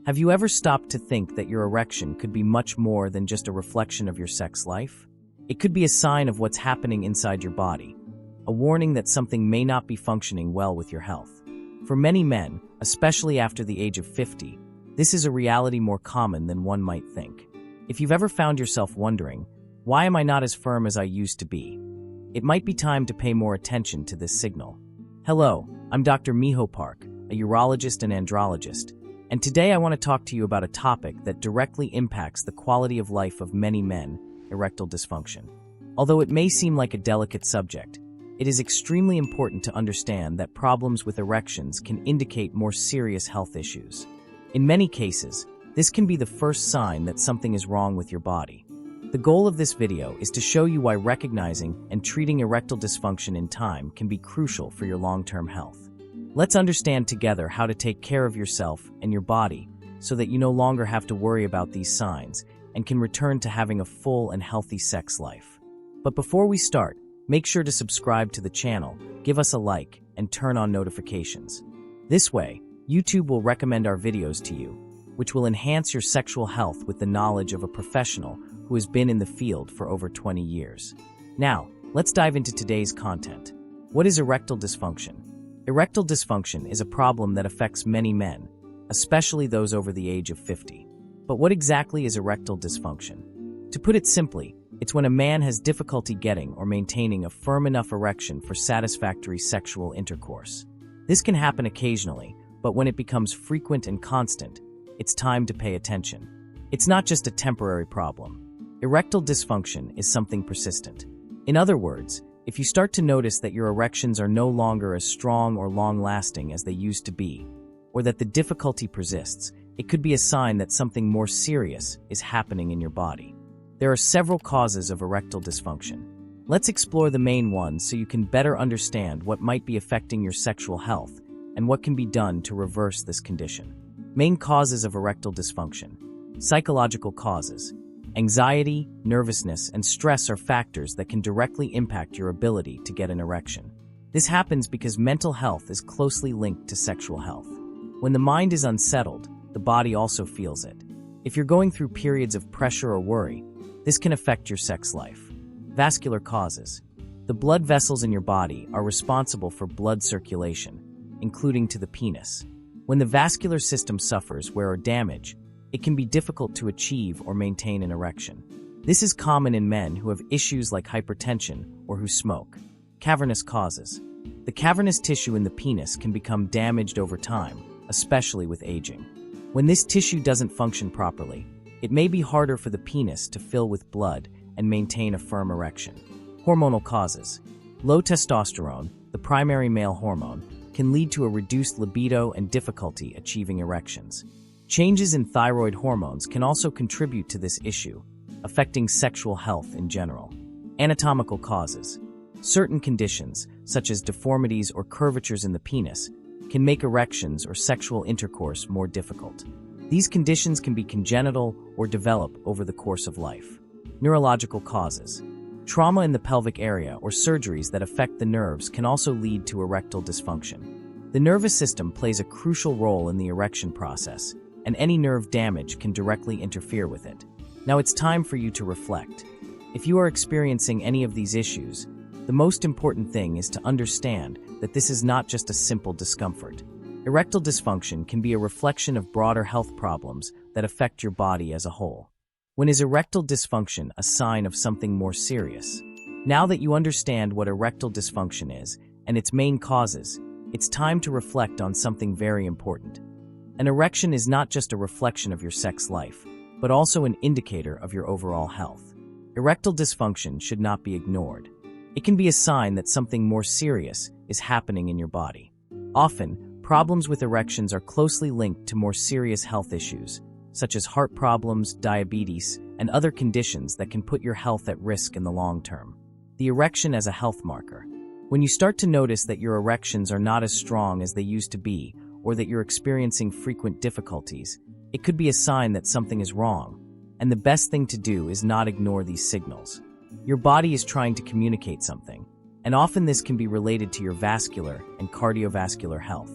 Have you ever stopped to think that your erection could be much more than just a reflection of your sex life? It could be a sign of what's happening inside your body, a warning that something may not be functioning well with your health. For many men, especially after the age of 50, this is a reality more common than one might think. If you've ever found yourself wondering, why am I not as firm as I used to be? It might be time to pay more attention to this signal. Hello, I'm Dr. Minho Park, a urologist and andrologist, and today I want to talk to you about a topic that directly impacts the quality of life of many men: erectile dysfunction. Although it may seem like a delicate subject, it is extremely important to understand that problems with erections can indicate more serious health issues. In many cases, this can be the first sign that something is wrong with your body. The goal of this video is to show you why recognizing and treating erectile dysfunction in time can be crucial for your long-term health. Let's understand together how to take care of yourself and your body so that you no longer have to worry about these signs and can return to having a full and healthy sex life. But before we start, make sure to subscribe to the channel, give us a like, and turn on notifications. This way, YouTube will recommend our videos to you, which will enhance your sexual health with the knowledge of a professional who has been in the field for over 20 years. Now, let's dive into today's content. What is erectile dysfunction? Erectile dysfunction is a problem that affects many men, especially those over the age of 50. But what exactly is erectile dysfunction? To put it simply, it's when a man has difficulty getting or maintaining a firm enough erection for satisfactory sexual intercourse. This can happen occasionally, but when it becomes frequent and constant, it's time to pay attention. It's not just a temporary problem. Erectile dysfunction is something persistent. In other words, if you start to notice that your erections are no longer as strong or long-lasting as they used to be, or that the difficulty persists, it could be a sign that something more serious is happening in your body. There are several causes of erectile dysfunction. Let's explore the main ones so you can better understand what might be affecting your sexual health and what can be done to reverse this condition. Main causes of erectile dysfunction. Psychological causes. Anxiety, nervousness, and stress are factors that can directly impact your ability to get an erection. This happens because mental health is closely linked to sexual health. When the mind is unsettled, the body also feels it. If you're going through periods of pressure or worry, this can affect your sex life. Vascular causes. The blood vessels in your body are responsible for blood circulation, including to the penis. When the vascular system suffers wear or damage, it can be difficult to achieve or maintain an erection. This is common in men who have issues like hypertension or who smoke. Cavernous causes. The cavernous tissue in the penis can become damaged over time, especially with aging. When this tissue doesn't function properly, it may be harder for the penis to fill with blood and maintain a firm erection. Hormonal causes. Low testosterone, the primary male hormone, can lead to a reduced libido and difficulty achieving erections. Changes in thyroid hormones can also contribute to this issue, affecting sexual health in general. Anatomical causes. Certain conditions, such as deformities or curvatures in the penis, can make erections or sexual intercourse more difficult. These conditions can be congenital or develop over the course of life. Neurological causes. Trauma in the pelvic area or surgeries that affect the nerves can also lead to erectile dysfunction. The nervous system plays a crucial role in the erection process, and any nerve damage can directly interfere with it. Now it's time for you to reflect. If you are experiencing any of these issues, the most important thing is to understand that this is not just a simple discomfort. Erectile dysfunction can be a reflection of broader health problems that affect your body as a whole. When is erectile dysfunction a sign of something more serious? Now that you understand what erectile dysfunction is and its main causes, it's time to reflect on something very important. An erection is not just a reflection of your sex life, but also an indicator of your overall health. Erectile dysfunction should not be ignored. It can be a sign that something more serious is happening in your body. Often, problems with erections are closely linked to more serious health issues, such as heart problems, diabetes, and other conditions that can put your health at risk in the long term. The erection as a health marker. When you start to notice that your erections are not as strong as they used to be, or that you're experiencing frequent difficulties, it could be a sign that something is wrong, and the best thing to do is not ignore these signals. Your body is trying to communicate something, and often this can be related to your vascular and cardiovascular health.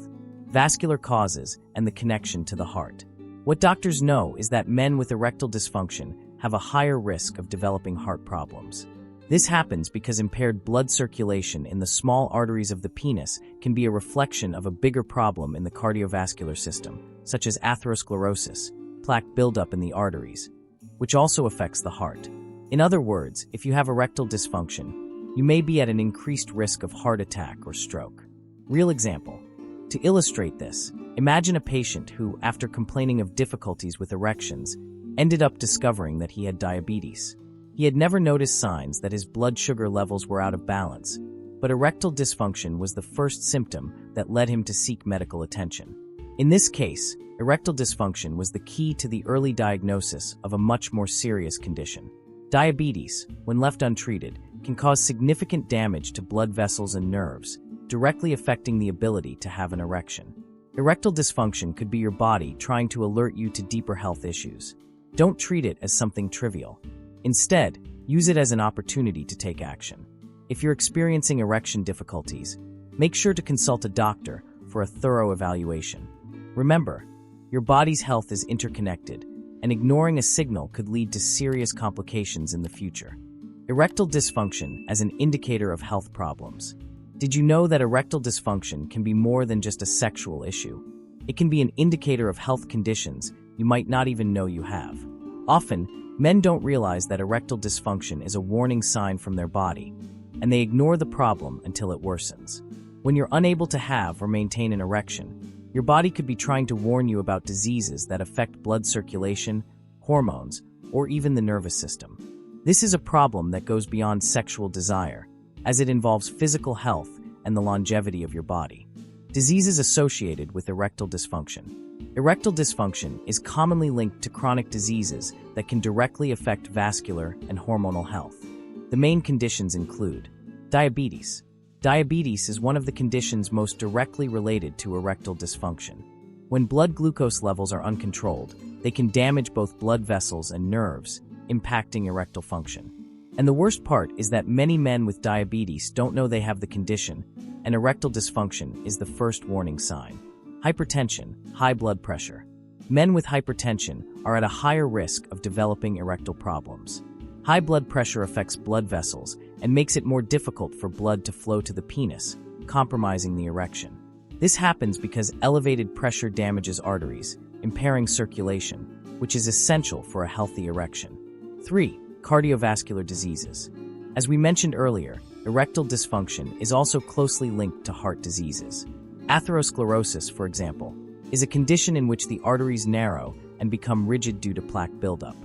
Vascular causes and the connection to the heart. What doctors know is that men with erectile dysfunction have a higher risk of developing heart problems. This happens because impaired blood circulation in the small arteries of the penis can be a reflection of a bigger problem in the cardiovascular system, such as atherosclerosis, plaque buildup in the arteries, which also affects the heart. In other words, if you have erectile dysfunction, you may be at an increased risk of heart attack or stroke. Real example. To illustrate this, imagine a patient who, after complaining of difficulties with erections, ended up discovering that he had diabetes. He had never noticed signs that his blood sugar levels were out of balance, but erectile dysfunction was the first symptom that led him to seek medical attention. In this case, erectile dysfunction was the key to the early diagnosis of a much more serious condition. Diabetes, when left untreated, can cause significant damage to blood vessels and nerves, directly affecting the ability to have an erection. Erectile dysfunction could be your body trying to alert you to deeper health issues. Don't treat it as something trivial. Instead, use it as an opportunity to take action. If you're experiencing erection difficulties, make sure to consult a doctor for a thorough evaluation. Remember, your body's health is interconnected, and ignoring a signal could lead to serious complications in the future. Erectile dysfunction as an indicator of health problems. Did you know that erectile dysfunction can be more than just a sexual issue? It can be an indicator of health conditions you might not even know you have. Often, men don't realize that erectile dysfunction is a warning sign from their body, and they ignore the problem until it worsens. When you're unable to have or maintain an erection, your body could be trying to warn you about diseases that affect blood circulation, hormones, or even the nervous system. This is a problem that goes beyond sexual desire, as it involves physical health and the longevity of your body. Diseases associated with erectile dysfunction. Erectile dysfunction is commonly linked to chronic diseases that can directly affect vascular and hormonal health. The main conditions include diabetes. Diabetes is one of the conditions most directly related to erectile dysfunction. When blood glucose levels are uncontrolled, they can damage both blood vessels and nerves, impacting erectile function. And the worst part is that many men with diabetes don't know they have the condition, and erectile dysfunction is the first warning sign. Hypertension, high blood pressure. Men with hypertension are at a higher risk of developing erectile problems. High blood pressure affects blood vessels and makes it more difficult for blood to flow to the penis, compromising the erection. This happens because elevated pressure damages arteries, impairing circulation, which is essential for a healthy erection. 3. Cardiovascular diseases. As we mentioned earlier, erectile dysfunction is also closely linked to heart diseases. Atherosclerosis, for example, is a condition in which the arteries narrow and become rigid due to plaque buildup.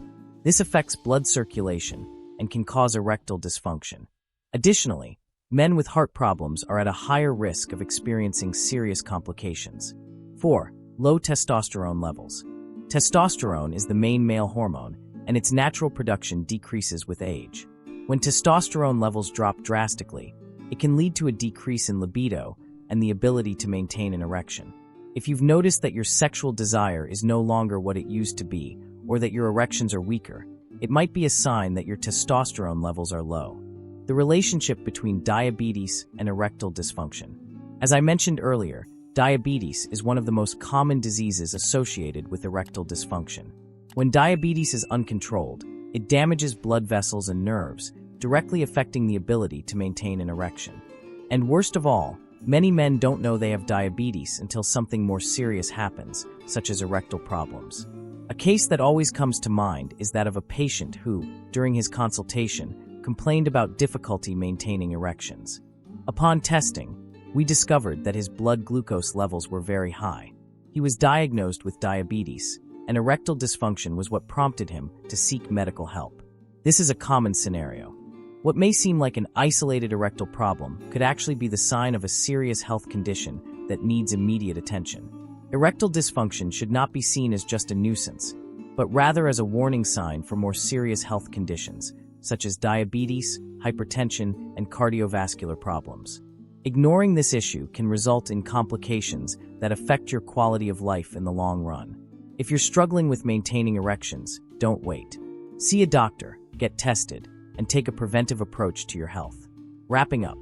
This affects blood circulation and can cause erectile dysfunction. Additionally, men with heart problems are at a higher risk of experiencing serious complications. 4. Low testosterone levels. Testosterone is the main male hormone, and its natural production decreases with age. When testosterone levels drop drastically, it can lead to a decrease in libido and the ability to maintain an erection. If you've noticed that your sexual desire is no longer what it used to be, or that your erections are weaker, it might be a sign that your testosterone levels are low. The relationship between diabetes and erectile dysfunction. As I mentioned earlier, diabetes is one of the most common diseases associated with erectile dysfunction. When diabetes is uncontrolled, it damages blood vessels and nerves, directly affecting the ability to maintain an erection. And worst of all, many men don't know they have diabetes until something more serious happens, such as erectile problems. A case that always comes to mind is that of a patient who, during his consultation, complained about difficulty maintaining erections. Upon testing, we discovered that his blood glucose levels were very high. He was diagnosed with diabetes, and erectile dysfunction was what prompted him to seek medical help. This is a common scenario. What may seem like an isolated erectile problem could actually be the sign of a serious health condition that needs immediate attention. Erectile dysfunction should not be seen as just a nuisance, but rather as a warning sign for more serious health conditions, such as diabetes, hypertension, and cardiovascular problems. Ignoring this issue can result in complications that affect your quality of life in the long run. If you're struggling with maintaining erections, don't wait. See a doctor, get tested, and take a preventive approach to your health. Wrapping up,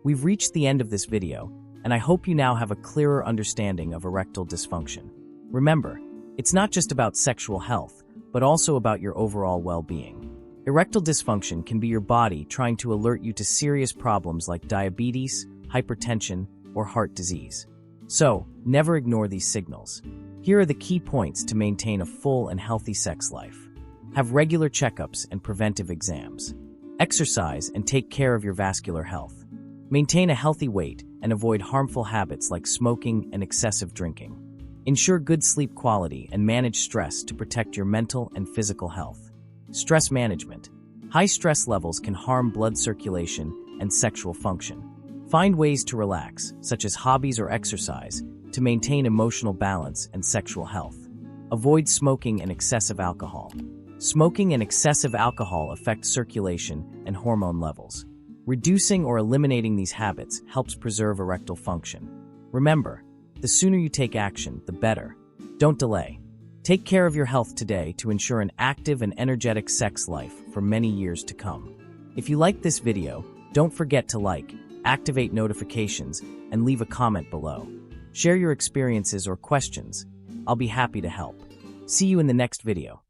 we've reached the end of this video, and I hope you now have a clearer understanding of erectile dysfunction. Remember, It's not just about sexual health, but also about your overall well-being. Erectile dysfunction can be your body trying to alert you to serious problems like diabetes, hypertension, or heart disease. So, never ignore these signals. Here are the key points to maintain a full and healthy sex life. Have regular checkups and preventive exams. Exercise and take care of your vascular health. Maintain a healthy weight and avoid harmful habits like smoking and excessive drinking. Ensure good sleep quality and manage stress to protect your mental and physical health. Stress management. High stress levels can harm blood circulation and sexual function. Find ways to relax, such as hobbies or exercise, to maintain emotional balance and sexual health. Avoid smoking and excessive alcohol. Smoking and excessive alcohol affect circulation and hormone levels. Reducing or eliminating these habits helps preserve erectile function. Remember, the sooner you take action, the better. Don't delay. Take care of your health today to ensure an active and energetic sex life for many years to come. If you liked this video, don't forget to like, activate notifications, and leave a comment below. Share your experiences or questions. I'll be happy to help. See you in the next video.